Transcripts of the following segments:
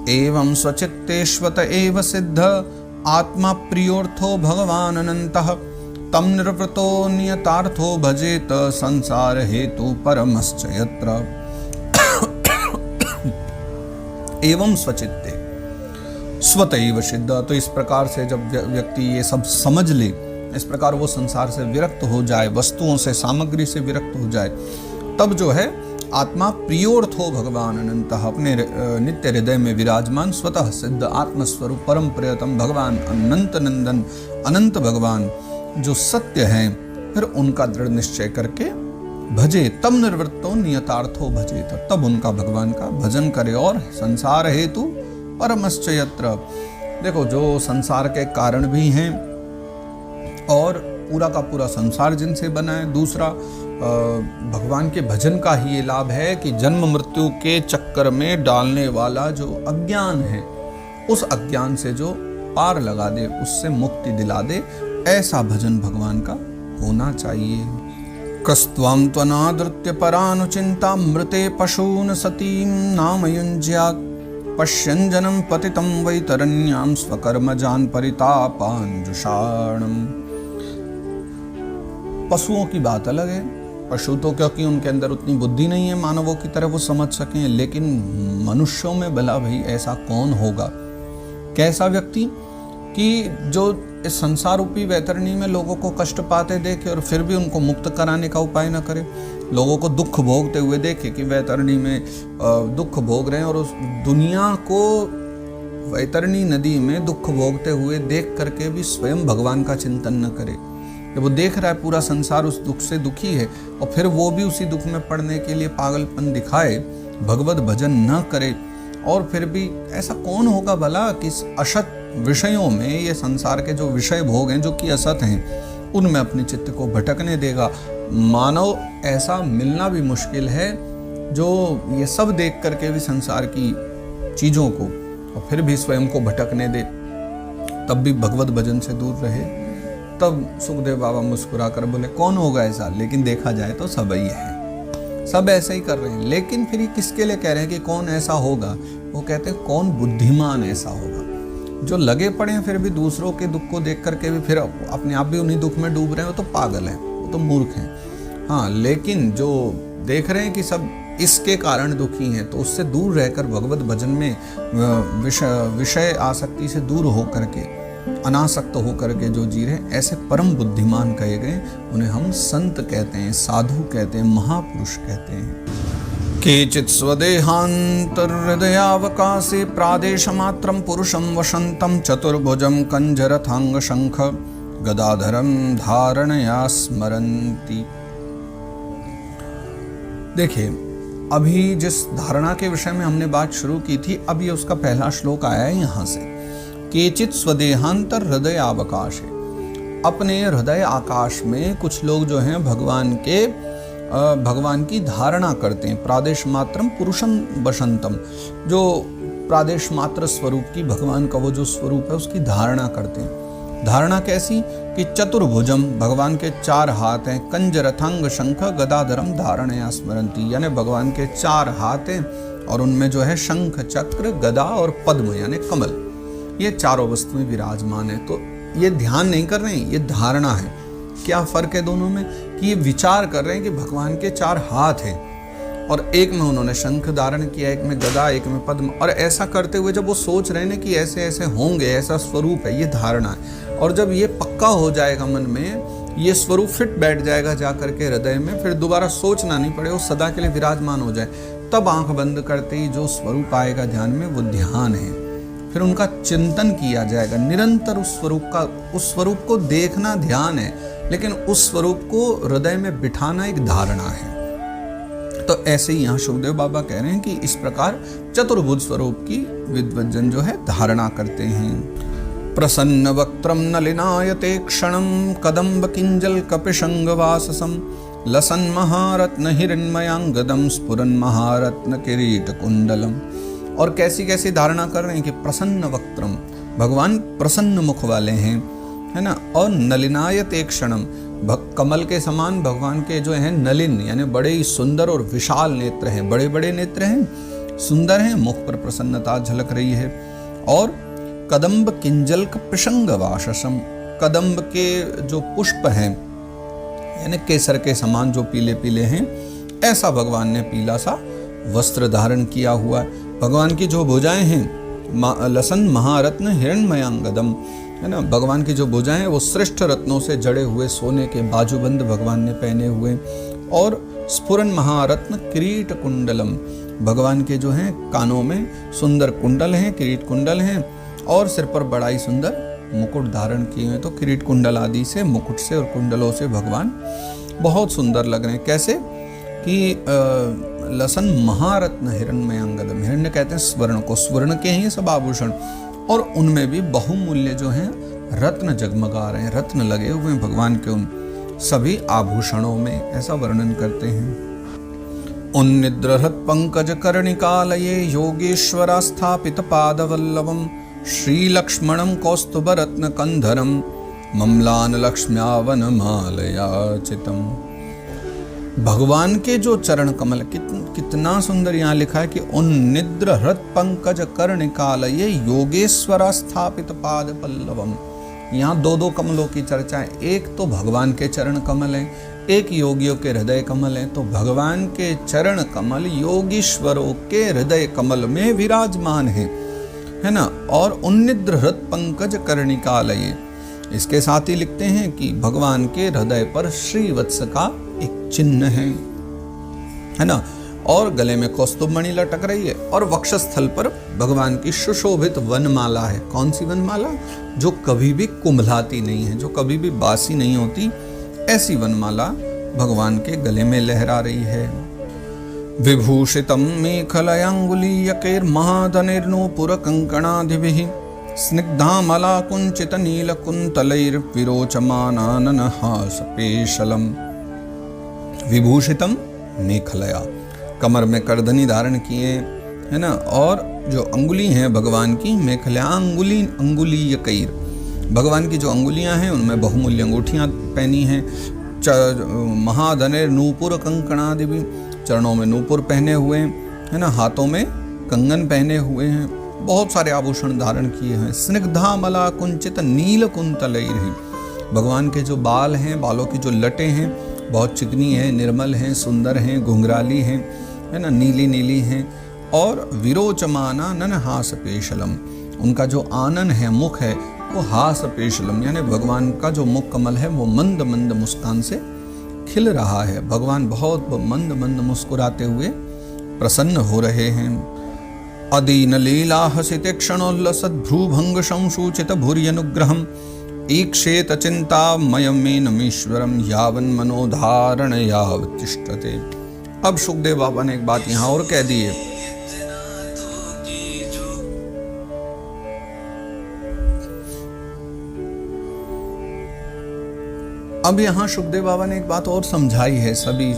एवं स्वचित्तेष्वत एव सिद्ध आत्मा प्रियोर्थो भगवान अनंतः तम निर्वृतो नियतार्थो भजेत संसार हेतु परमश्च यत्र। एवं स्वचित्ते स्वतैव सिद्ध, तो इस प्रकार से जब व्यक्ति ये सब समझ ले, इस प्रकार वो संसार से विरक्त हो जाए, वस्तुओं से, सामग्री से विरक्त हो जाए, तब जो है आत्मा प्रियोर्थो भगवान अनंतः, अपने नित्य हृदय में विराजमान स्वतः सिद्ध आत्मस्वरूप परम प्रियतम भगवान अनंत नंदन अनंत भगवान जो सत्य हैं, फिर उनका दृढ़ निश्चय करके भजे तम निर्वृत्तो नियतार्थो भजे, तब उनका भगवान का भजन करे। और संसार हेतु परमश्च यत्र, देखो जो संसार के कारण भी हैं और पूरा का पूरा संसार जिनसे बना है। दूसरा भगवान के भजन का ही ये लाभ है कि जन्म मृत्यु के चक्कर में डालने वाला जो अज्ञान है, उस अज्ञान से जो पार लगा दे, उससे मुक्ति दिला दे, ऐसा भजन भगवान का होना चाहिए। कस्त्वं त्वनादृत्य परानुचिंता मृते पशून सतीं नामयुञ्ज्यात् पश्यन् जनं पतितं वैतरण्यां स्वकर्मजान् परितापाञ्जुषाणम्। पशुओं की बात अलग है, पशु तो क्योंकि उनके अंदर उतनी बुद्धि नहीं है मानवों की तरह वो समझ सकें, लेकिन मनुष्यों में भला भाई ऐसा कौन होगा, कैसा व्यक्ति कि जो इस संसार रूपी वैतरणी में लोगों को कष्ट पाते देखे और फिर भी उनको मुक्त कराने का उपाय न करे, लोगों को दुख भोगते हुए देखे कि वैतरणी में दुख भोग रहे हैं, और उस दुनिया को वैतरणी नदी में दुख भोगते हुए देख करके भी स्वयं भगवान का चिंतन न करे। जब वो देख रहा है पूरा संसार उस दुख से दुखी है और फिर वो भी उसी दुख में पड़ने के लिए पागलपन दिखाए, भगवत भजन न करे, और फिर भी ऐसा कौन होगा भला कि इस असत विषयों में, ये संसार के जो विषय भोग हैं जो कि असत हैं, उनमें अपने चित्त को भटकने देगा। मानव ऐसा मिलना भी मुश्किल है जो ये सब देख करके भी संसार की चीज़ों को और फिर भी स्वयं को भटकने दे, तब भी भगवत भजन से दूर रहे। तब सुखदेव बाबा मुस्कुरा कर बोले कौन होगा ऐसा, लेकिन देखा जाए तो सब ही है, सब ऐसे ही कर रहे हैं। लेकिन फिर किसके लिए कह रहे हैं कि कौन ऐसा होगा, वो कहते हैं कौन बुद्धिमान ऐसा होगा, जो लगे पड़े हैं फिर भी दूसरों के दुख को देख करके भी फिर अपने आप भी उन्हीं दुख में डूब रहे हैं, वो तो पागल हैं, वो तो मूर्ख हैं। हाँ, लेकिन जो देख रहे हैं कि सब इसके कारण दुखी हैं, तो उससे दूर रहकर भगवत भजन में विषय आसक्ति से दूर हो करके, अनासक्त हो करके जो जी रहे हैं, ऐसे परम बुद्धिमान कहे गए। उन्हें हम संत कहते हैं, साधु कहते हैं, महापुरुष कहते हैं। केचित् स्वदेहान्तर्हृदयावकाशे प्रादेशमात्रं पुरुषं वसन्तं चतुर्भुजं कंजरथांग शंख गदाधरं धारणया स्मरन्ति। देखिए, अभी जिस धारणा के विषय में हमने बात शुरू की थी, अब ये उसका पहला श्लोक आया है यहाँ से। केचित् स्वदेहांतर हृदय अवकाश है, अपने हृदय आकाश में कुछ लोग जो हैं भगवान की धारणा करते हैं। प्रादेश मात्रम पुरुषम बसंतम, जो प्रादेश मात्र स्वरूप की भगवान का वो जो स्वरूप है उसकी धारणा करते हैं। धारणा कैसी कि चतुर्भुजम, भगवान के 4 हाथ हैं, कंजरथांग शंख गदाधरम धारणया स्मरंती, यानी भगवान के 4 हाथ हैं और उनमें जो है शंख, चक्र, गदा और पद्म यानी कमल, ये चारों वस्तुएं विराजमान है। तो ये ध्यान नहीं कर रहे हैं, ये धारणा है। क्या फर्क है दोनों में कि ये विचार कर रहे हैं कि भगवान के 4 हाथ हैं और एक में उन्होंने शंख धारण किया, एक में गदा, एक में पद्म, और ऐसा करते हुए जब वो सोच रहे हैं कि ऐसे ऐसे होंगे, ऐसा स्वरूप है, ये धारणा है। और जब ये पक्का हो जाएगा मन में, ये स्वरूप फिट बैठ जाएगा जा करके हृदय में, फिर दोबारा सोचना नहीं पड़े, वो सदा के लिए विराजमान हो जाए, तब आंख बंद करते ही जो स्वरूप आएगा ध्यान में, वो ध्यान है। फिर उनका चिंतन किया जाएगा निरंतर, उस स्वरूप को देखना ध्यान है, लेकिन उस स्वरूप को हृदय में बिठाना एक धारणा है। तो ऐसे ही यहाँ सुखदेव बाबा कह रहे हैं कि इस प्रकार चतुर्भुज स्वरूप की विद्वज्जन जो है धारणा करते हैं। प्रसन्न वक्त्रम नलिनायते क्षणम कदम्ब किंजल कपिशंग वाससम लसन महारत्न हिरण्मयांगदम स्फुरन महारत्न किरीट कुंडलम। और कैसी कैसी धारणा कर रहे हैं कि प्रसन्न वक्त्रम, भगवान प्रसन्न मुख वाले हैं, है ना। और नलिनायते क्षणम, कमल के समान भगवान के जो हैं नलिन यानी बड़े ही सुंदर और विशाल नेत्र हैं, बड़े बड़े नेत्र हैं, सुंदर हैं, मुख पर प्रसन्नता झलक रही है। और कदम्ब किंजल्क प्रसंग वाशसम, कदम्ब के जो पुष्प हैं यानी केसर के समान जो पीले पीले हैं, ऐसा भगवान ने पीला सा वस्त्र धारण किया हुआ है। भगवान की जो भुजाएं हैं लसन महारत्न हिरण्मयांगदम, है ना, भगवान की जो भुजाएं हैं वो श्रेष्ठ रत्नों से जड़े हुए सोने के बाजूबंद भगवान ने पहने हुए। और स्फुरन महारत्न किरीट कुंडलम, भगवान के जो हैं कानों में सुंदर कुंडल हैं, किरीट कुंडल हैं, और सिर पर बड़ा ही सुंदर मुकुट धारण किए हैं। तो किरीट कुंडल आदि से, मुकुट से और कुंडलों से भगवान बहुत सुंदर लग रहे हैं। कैसे कि लसन महारत्न हिरण्मयांगदम, हिरण्य कहते हैं स्वर्ण को, स्वर्ण के ही सब आभूषण, और उनमें भी बहुमूल्य जो हैं रत्न जगमगा रहे हैं, रत्न लगे हुए हैं भगवान के उन सभी आभूषणों में, ऐसा वर्णन करते हैं। उन्निद्रहृत पंकज कर्णिकालये योगेश्वरा स्थापित पादवल्लभम श्रीलक्ष्मणं कौस्तुभरत्न कंधरम ममलान लक्ष्म्यावन मालयाचितम। भगवान के जो चरण कमल, कितना सुंदर यहाँ लिखा है कि उन्निद्र हृत पंकज कर्णिकालये योगेश्वरा स्थापित पाद पल्लवम। यहाँ दो दो कमलों की चर्चा है, एक तो भगवान के चरण कमल है, एक योगियों के हृदय कमल है। तो भगवान के चरण कमल योगीश्वरों के हृदय कमल में विराजमान है ना। और उन्निद्र हृत पंकज कर्णिकालये, इसके साथ ही लिखते हैं कि भगवान के हृदय पर श्रीवत्स का एक चिन्ह है ना, और गले में कौस्तुभमणि लटक रही है, और वक्षस्थल पर भगवान की सुशोभित वनमाला है। कौन सी वनमाला? जो कभी भी कुंभलाती नहीं है, जो कभी भी बासी नहीं होती, ऐसी वनमाला भगवान के गले में लहरा रही है। विभूषितं मेखलयांगुलीयकैर्महाधनिर्नूपुर कंकणादिभिः स्निग्धामलाकुंचितनीलकुंतलैर्विरोचमानाननहासपेशलम्। विभूषितम मेखलया, कमर में करधनी धारण किए, है ना, और जो अंगुली हैं भगवान की, मेखलया अंगुलीयकैर, भगवान की जो अंगुलियां हैं उनमें बहुमूल्य अंगूठियां पहनी हैं। महाधनेर नूपुर कंकणादिभिः, चरणों में नूपुर पहने हुए हैं, है ना, हाथों में कंगन पहने हुए हैं, बहुत सारे आभूषण धारण किए हैं। स्निग्धामला कुंचित नील कुंतलैर्हि, भगवान के जो बाल हैं, बालों की जो लटें हैं बहुत चिकनी हैं, निर्मल हैं, सुंदर हैं, घुंघराली हैं, है ना, नीली नीली हैं। और विरोचमाना नन हास पेशलम, उनका जो आनन है, मुख है, वो हास पेशलम, यानी भगवान का जो मुख कमल है वो मंद मंद मुस्कान से खिल रहा है। भगवान बहुत मंद मंद मुस्कुराते हुए प्रसन्न हो रहे हैं। अदीन लीला हसिते क्षणोल्लसद भ्रूभंग संसूचित भूर्यनुग्रहम ईक्षेत चिंतामयमेनमीश्वरम यावन मनोधारण यावतिष्ठते। अब सुखदेव बाबा ने एक बात यहाँ और कह दी है। अब यहाँ सुखदेव बाबा ने एक बात और समझाई है सभी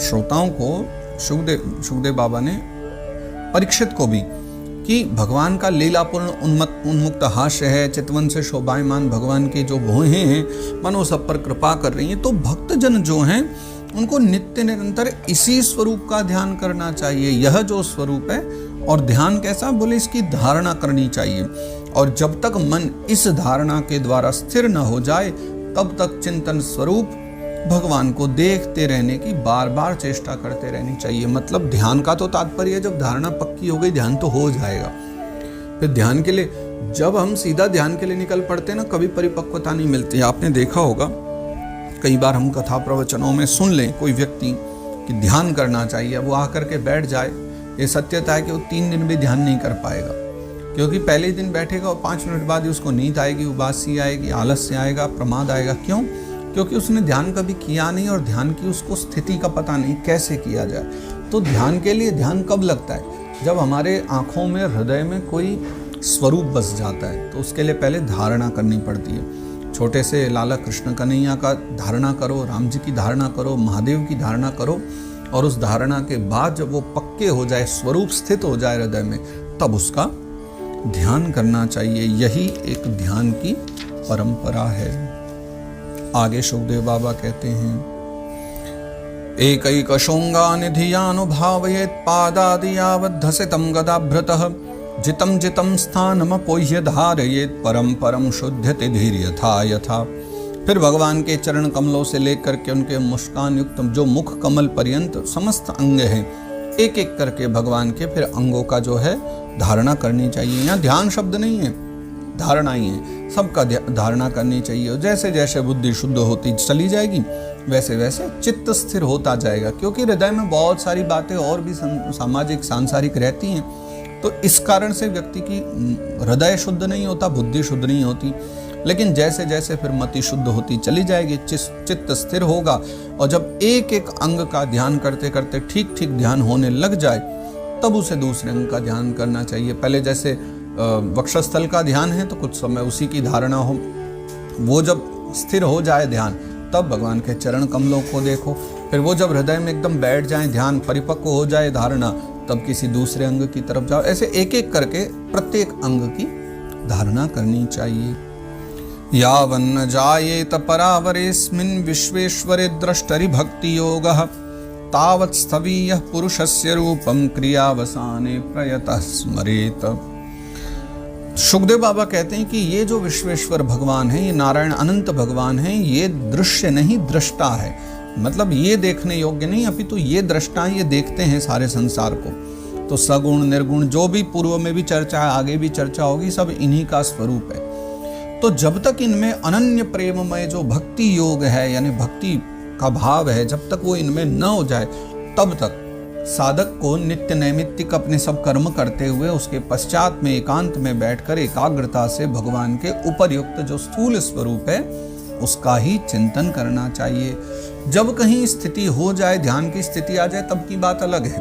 श्रोताओं को, सुखदेव बाबा ने परीक्षित को भी, कि भगवान का लीलापूर्ण उन्मुक्त हास्य है, चितवन से शोभायमान भगवान के जो भुहें हैं मानो सब पर कृपा कर रही हैं। तो भक्तजन जो हैं उनको नित्य निरंतर इसी स्वरूप का ध्यान करना चाहिए। यह जो स्वरूप है, और ध्यान कैसा, बोले इसकी धारणा करनी चाहिए। और जब तक मन इस धारणा के द्वारा स्थिर न हो जाए तब तक चिंतन स्वरूप भगवान को देखते रहने की बार बार चेष्टा करते रहनी चाहिए। मतलब ध्यान का तो तात्पर्य है, जब धारणा पक्की हो गई ध्यान तो हो जाएगा। फिर ध्यान के लिए जब हम सीधा ध्यान के लिए निकल पड़ते हैं ना, कभी परिपक्वता नहीं मिलती। आपने देखा होगा कई बार हम कथा प्रवचनों में सुन लें कोई व्यक्ति कि ध्यान करना चाहिए, वो आकर के बैठ जाए, ये सत्यता है कि वो 3 दिन भी ध्यान नहीं कर पाएगा, क्योंकि पहले ही दिन बैठेगा और 5 मिनट बाद ही उसको नींद आएगी, उबासी आएगी, आलस्य आएगा, प्रमाद आएगा। क्यों? क्योंकि उसने ध्यान कभी किया नहीं और ध्यान की उसको स्थिति का पता नहीं कैसे किया जाए। तो ध्यान के लिए ध्यान कब लगता है? जब हमारे आँखों में, हृदय में कोई स्वरूप बस जाता है, तो उसके लिए पहले धारणा करनी पड़ती है। छोटे से लाला कृष्ण कन्हैया का धारणा करो, राम जी की धारणा करो, महादेव की धारणा करो, और उस धारणा के बाद जब वो पक्के हो जाए, स्वरूप स्थित हो जाए हृदय में, तब उसका ध्यान करना चाहिए। यही एक ध्यान की परंपरा है। आगे सुखदेव बाबा कहते हैं, एकैकशृङ्गानिधियानुभावयेत् पादादियावद्धसितं गदाभृतः जितं जितं स्थानमपोह्य धारयेत् परम परम शुद्ध्यति धीर्यथा यथा। फिर भगवान के चरण कमलों से लेकर के उनके मुस्कान युक्त जो मुख कमल पर्यंत समस्त अंग हैं, एक एक करके भगवान के फिर अंगों का जो है धारणा करनी चाहिए। यहाँ ध्यान शब्द नहीं है, धारणा ही है, सबका धारणा करनी चाहिए। और जैसे जैसे बुद्धि शुद्ध होती चली जाएगी वैसे वैसे चित्त स्थिर होता जाएगा, क्योंकि हृदय में बहुत सारी बातें और भी सामाजिक सांसारिक रहती हैं। तो इस कारण से व्यक्ति की हृदय शुद्ध नहीं होता, बुद्धि शुद्ध नहीं होती। लेकिन जैसे जैसे फिर मति शुद्ध होती चली जाएगी, चित्त स्थिर होगा, और जब एक एक अंग का ध्यान करते करते ठीक ठीक ध्यान होने लग जाए तब उसे दूसरे अंग का ध्यान करना चाहिए। पहले जैसे वक्षस्थल का ध्यान है तो कुछ समय उसी की धारणा हो, वो जब स्थिर हो जाए ध्यान तब भगवान के चरण कमलों को देखो। फिर वो जब हृदय में एकदम बैठ जाए, ध्यान परिपक्व हो जाए धारणा, तब किसी दूसरे अंग की तरफ जाओ। ऐसे एक एक करके प्रत्येक अंग की धारणा करनी चाहिए। यावन्न जायेत परावरेस्मिन् विश्वेश्वरे द्रष्टरि भक्ति योगः तावत् स्थवीयः पुरुषस्य रूपं क्रियावसाने प्रयतः स्मरेत। सुखदेव बाबा कहते हैं कि ये जो विश्वेश्वर भगवान है, ये नारायण अनंत भगवान है, ये दृश्य नहीं दृष्टा है। मतलब ये देखने योग्य नहीं, अपितु ये दृष्टा, ये देखते हैं सारे संसार को। तो सगुण निर्गुण जो भी पूर्व में भी चर्चा है, आगे भी चर्चा होगी, सब इन्हीं का स्वरूप है। तो जब तक इनमें अनन्य प्रेममय जो भक्ति योग है, यानी भक्ति का भाव है, जब तक वो इनमें न हो जाए तब तक साधक को नित्य नैमित्तिक अपने सब कर्म करते हुए उसके पश्चात में एकांत में बैठकर एकाग्रता से भगवान के उपर्युक्त जो स्थूल स्वरूप है उसका ही चिंतन करना चाहिए। जब कहीं स्थिति हो जाए, ध्यान की स्थिति आ जाए, तब की बात अलग है,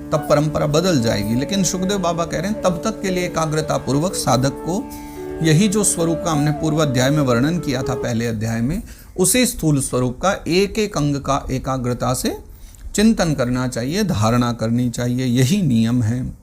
तब परंपरा बदल जाएगी। लेकिन सुखदेव बाबा कह रहे हैं तब तक के लिए एकाग्रता पूर्वक साधक को यही जो स्वरूप का हमने पूर्व अध्याय में वर्णन किया था, पहले अध्याय में, उसी स्थूल स्वरूप का एक एक अंग का एकाग्रता से चिंतन करना चाहिए, धारणा करनी चाहिए। यही नियम है।